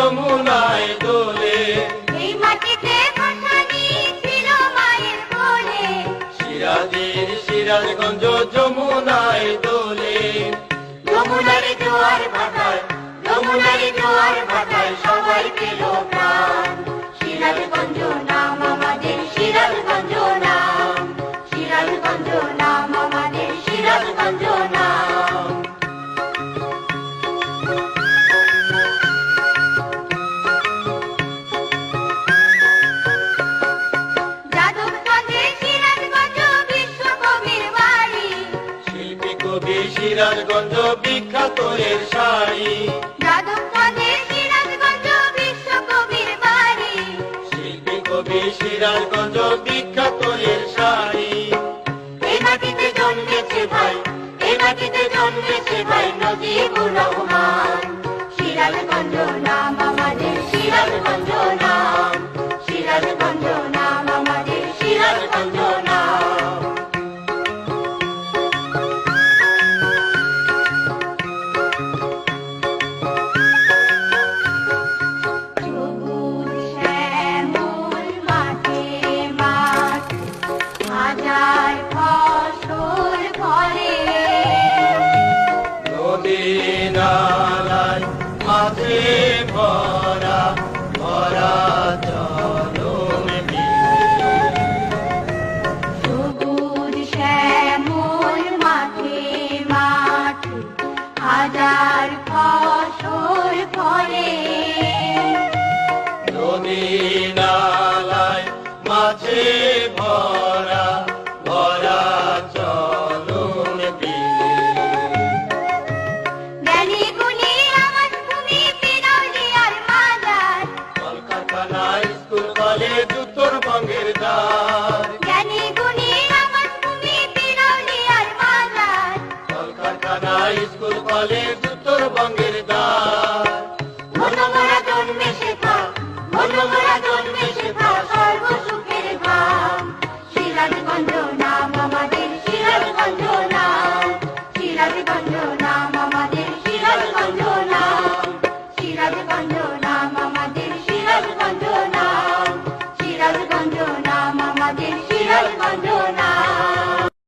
যমুনায় দোলে। এই মাটিতে ভাসানি ছিল মায়ের কোলে। সিরাজের সিরাজগঞ্জ যমুনায় দোলে। যমুনার জোয়ার ভাটায়, যমুনার জোয়ার ভাটায় সবাই পেল প্রাণ। সিরাজগঞ্জ নাম আমাদের, সিরাজগঞ্জ নাম, সিরাজগঞ্জ নাম আমাদের, সিরাজগঞ্জ নাম। যাদবগঞ্জে সিরাজগঞ্জ বিশ্বকবির বাড়ি। শিল্পী কবি সিরাজগঞ্জ বিখ্যাত এর শাড়ি। যাদবগঞ্জে সিরাজগঞ্জ বিশ্বকবির বাড়ি। শিল্পী কবি সিরাজগঞ্জ বিখ্যাত এর শাড়ি। এই মাটিতে জন্মেছে ভাই, এই মাটিতে জন্মেছে ভাই নজিবুর রহমান। সিরাজগঞ্জ নাম আমাদের, সিরাজগঞ্জ নাম, সিরাজগঞ্জ নাম আমাদের, সিরাজগঞ্জ নাম। সবুজ শ্যামল মাঠে মাঠ, হাজার ফসল ফলে। নদী নালায় মাঝে ভরা ভরা চলন বিলে। সবুজ শ্যামল মাঠে মাঠ, হাজার ফসল ফলে। নদী নালায় মাঝে ভরা ভরা চলন বিলে। জ্ঞানী গুণী আমার ভূমি বিরলিয়ার মাজার। কলকারখানা স্কুল কলেজ উত্তরবঙ্গের দ্বার। জ্ঞানী গুণী আমার ভূমি বিরলিয়ার মাজার। কলকারখানা স্কুল কলেজ উত্তরবঙ্গের দ্বার। মনোমরা জন্মে শেখা, মনোমরা জন্মে শেখা সর্বসুখের ধাম। সিরাজগঞ্জ